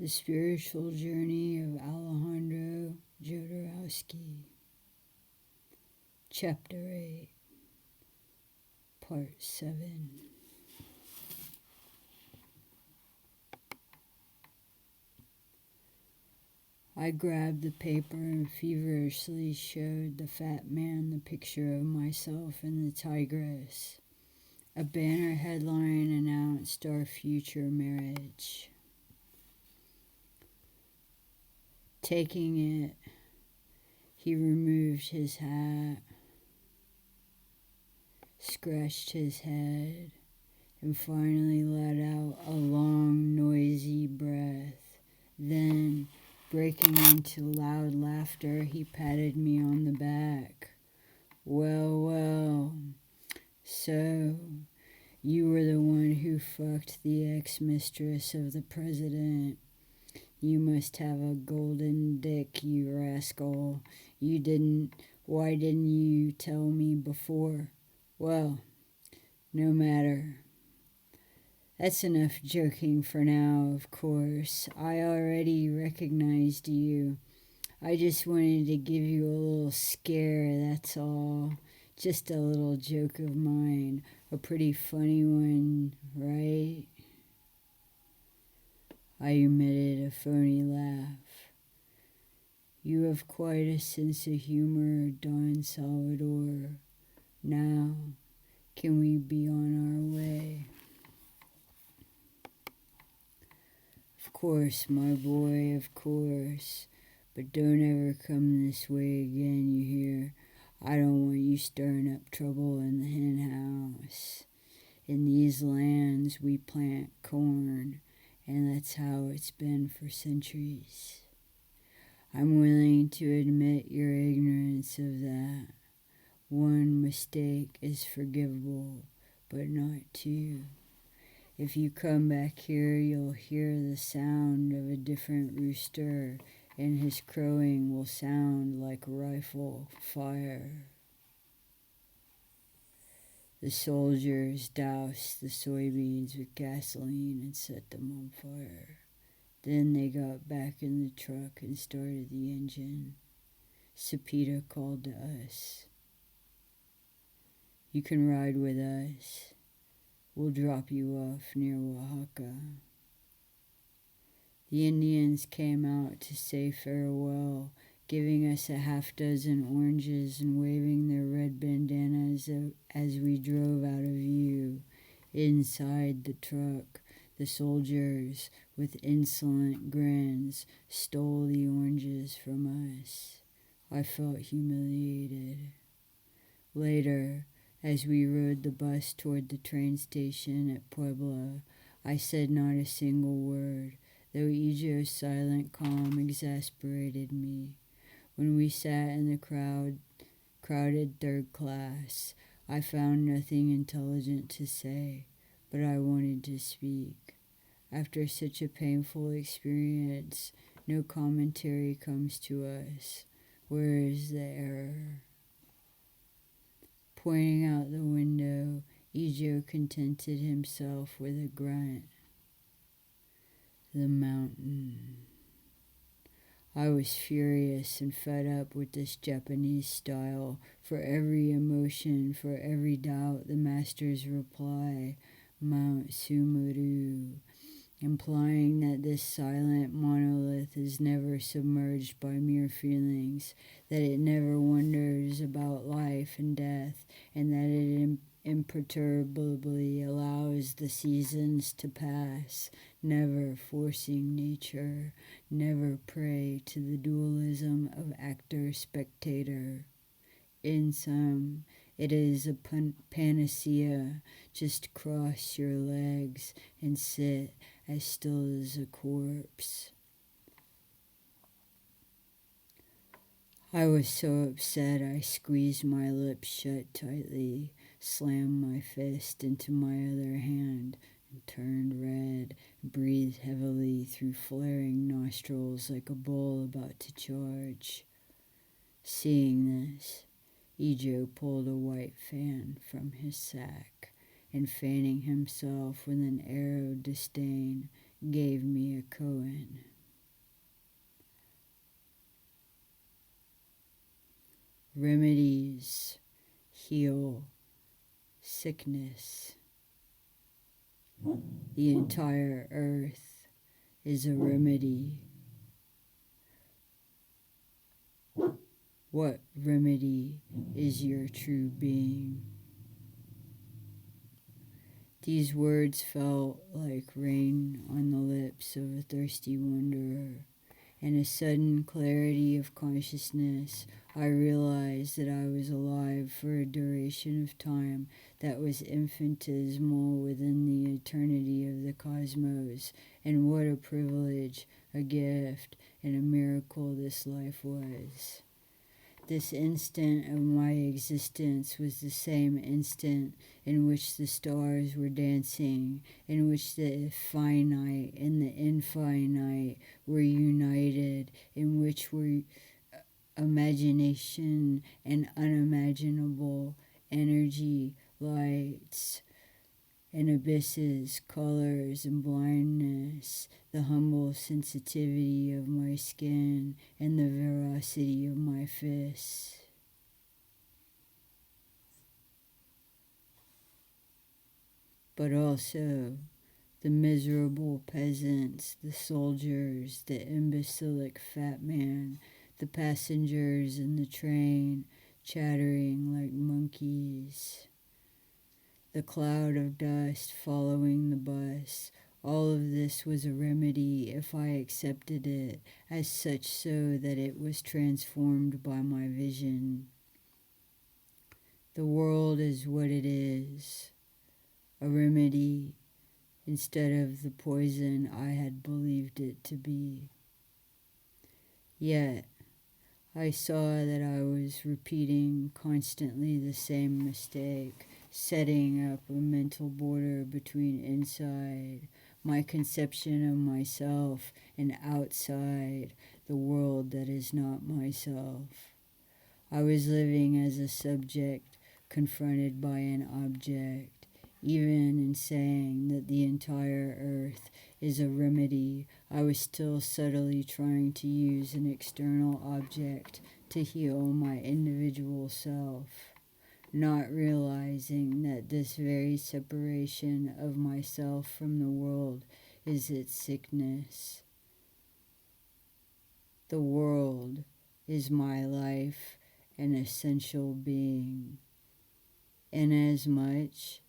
The Spiritual Journey of Alejandro Jodorowsky, Chapter 8, Part 7. I grabbed the paper and feverishly showed the fat man the picture of myself and the tigress. A banner headline announced our future marriage. Taking it, he removed his hat, scratched his head, and finally let out a long, noisy breath. Then, breaking into loud laughter, he patted me on the back. Well, so you were the one who fucked the ex-mistress of the president. You must have a golden dick, you rascal. You didn't. Why didn't you tell me before? Well, no matter. That's enough joking for now, of course. I already recognized you. I just wanted to give you a little scare, that's all. Just a little joke of mine. A pretty funny one, right? I emitted a phony laugh. You have quite a sense of humor, Don Salvador. Now, can we be on our way? Of course, my boy, of course. But don't ever come this way again, you hear? I don't want you stirring up trouble in the hen house. In these lands, we plant corn, and that's how it's been for centuries. I'm willing to admit your ignorance of that. One mistake is forgivable, but not two. If you come back here, you'll hear the sound of a different rooster, and his crowing will sound like rifle fire. The soldiers doused the soybeans with gasoline and set them on fire. Then they got back in the truck and started the engine. Cepeda called to us. You can ride with us. We'll drop you off near Oaxaca. The Indians came out to say farewell, giving us a half-dozen oranges and waving their red bandanas as we drove out of view. Inside the truck, the soldiers, with insolent grins, stole the oranges from us. I felt humiliated. Later, as we rode the bus toward the train station at Puebla, I said not a single word, though Ijo's silent calm exasperated me. When we sat in the crowded third class, I found nothing intelligent to say, but I wanted to speak. After such a painful experience, no commentary comes to us. Where is the error? Pointing out the window, Ijo contented himself with a grunt. The mountain. I was furious and fed up with this Japanese style. For every emotion, for every doubt, the master's reply, Mount Sumuru, implying that this silent monolith is never submerged by mere feelings, that it never wonders about life and death, and that it imperturbably allows the seasons to pass, never forcing nature, never prey to the dualism of actor-spectator. In sum, it is a panacea. Just cross your legs and sit as still as a corpse. I was so upset I squeezed my lips shut tightly, slammed my fist into my other hand, and turned red, breathed heavily through flaring nostrils like a bull about to charge. Seeing this, Ijo pulled a white fan from his sack, and fanning himself with an air of disdain, gave me a koan. Remedies heal sickness. The entire earth is a remedy. What remedy is your true being? These words felt like rain on the lips of a thirsty wanderer. In a sudden clarity of consciousness, I realized that I was alive for a duration of time that was infinitesimal within the eternity of the cosmos, and what a privilege, a gift, and a miracle this life was. This instant of my existence was the same instant in which the stars were dancing, in which the finite and the infinite were united, in which were imagination and unimaginable energy, lights and abysses, colors and blindness, the humble sensitivity of my skin and the veracity of my fists. But also the miserable peasants, the soldiers, the imbecilic fat man, the passengers in the train, chattering like monkeys. The cloud of dust following the bus. All of this was a remedy if I accepted it as such, so that it was transformed by my vision. The world is what it is, a remedy instead of the poison I had believed it to be. Yet, I saw that I was repeating constantly the same mistake, setting up a mental border between inside, my conception of myself, and outside, the world that is not myself. I was living as a subject confronted by an object, even in saying that the entire earth is a remedy. I was still subtly trying to use an external object to heal my individual self, not realizing that this very separation of myself from the world is its sickness. The world is my life and essential being, inasmuch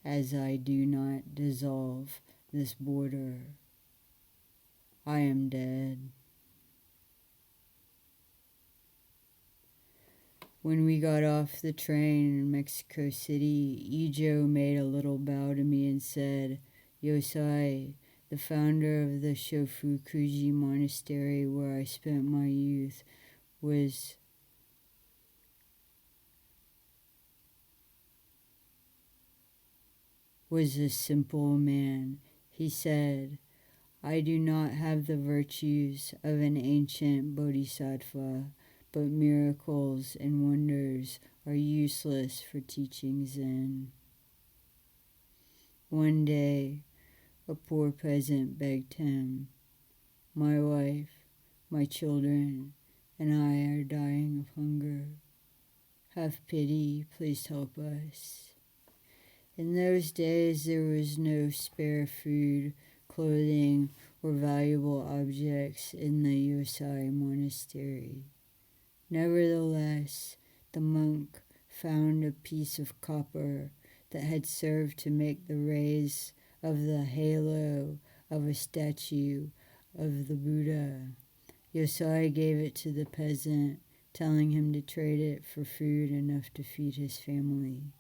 as I do not dissolve this border, I am dead. When we got off the train in Mexico City, Ijo made a little bow to me and said, "Yosai, the founder of the Shofukuji monastery where I spent my youth, was a simple man. He said, 'I do not have the virtues of an ancient bodhisattva, but miracles and wonders are useless for teaching Zen.' One day, a poor peasant begged him, 'My wife, my children, and I are dying of hunger. Have pity, please help us.' In those days, there was no spare food, clothing, or valuable objects in the Yosai monastery. Nevertheless, the monk found a piece of copper that had served to make the rays of the halo of a statue of the Buddha. Yosai gave it to the peasant, telling him to trade it for food enough to feed his family.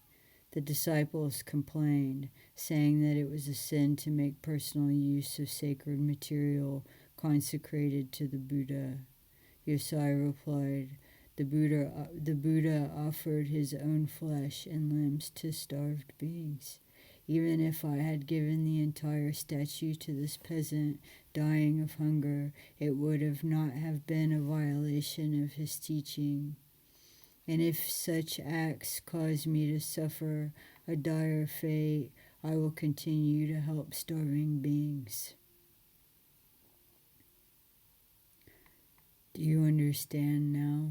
The disciples complained, saying that it was a sin to make personal use of sacred material consecrated to the Buddha. Yosai replied, the Buddha offered his own flesh and limbs to starved beings. Even if I had given the entire statue to this peasant dying of hunger, it would have not have been a violation of his teaching. And if such acts cause me to suffer a dire fate, I will continue to help starving beings." Do you understand now?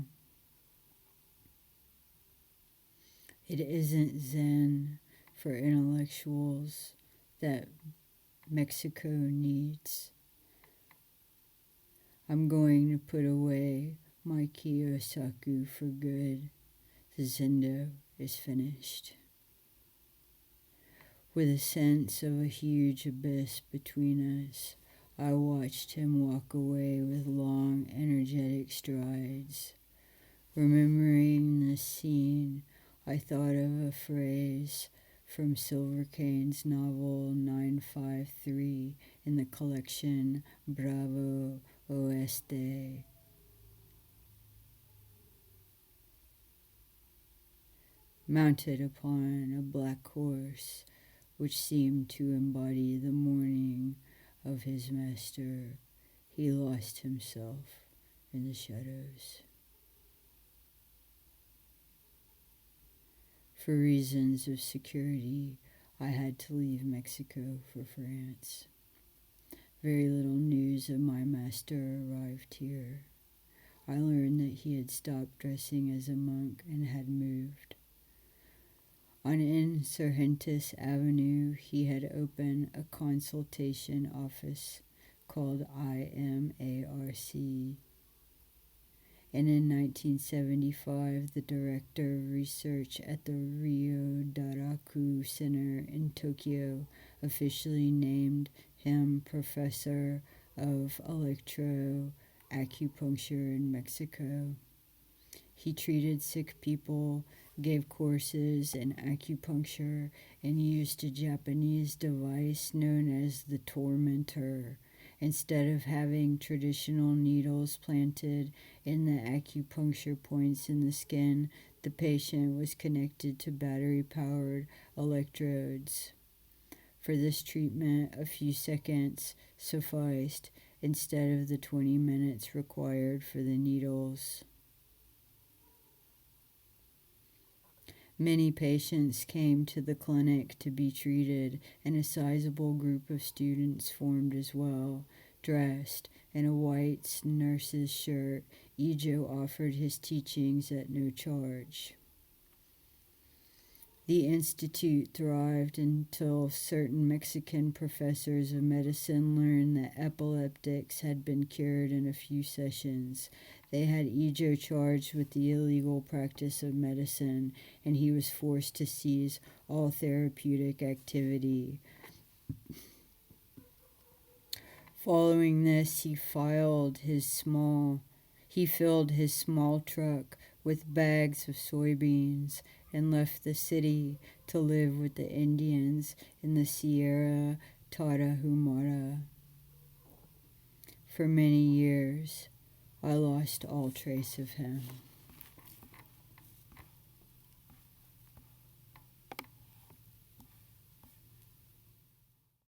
It isn't Zen for intellectuals that Mexico needs. I'm going to put away my Kiyosaku for good. The Zendo is finished. With a sense of a huge abyss between us, I watched him walk away with long, energetic strides. Remembering this scene, I thought of a phrase from Silvercane's novel 953 in the collection Bravo Oeste. Mounted upon a black horse, which seemed to embody the mourning of his master, he lost himself in the shadows. For reasons of security, I had to leave Mexico for France. Very little news of my master arrived here. I learned that he had stopped dressing as a monk and had moved. On Insurgentes Avenue, he had opened a consultation office called IMARC. And in 1975, the director of research at the Rio Daraku Center in Tokyo officially named him Professor of Electroacupuncture in Mexico. He treated sick people, gave courses in acupuncture, and used a Japanese device known as the tormentor. Instead of having traditional needles planted in the acupuncture points in the skin, the patient was connected to battery-powered electrodes. For this treatment, a few seconds sufficed instead of the 20 minutes required for the needles. Many patients came to the clinic to be treated, and a sizable group of students formed as well. Dressed in a white nurse's shirt, Ijo offered his teachings at no charge. The institute thrived until certain Mexican professors of medicine learned that epileptics had been cured in a few sessions. They had Ijo charged with the illegal practice of medicine, and he was forced to cease all therapeutic activity. Following this, he filled his small truck with bags of soybeans and left the city to live with the Indians in the Sierra Tarahumara. For many years, I lost all trace of him.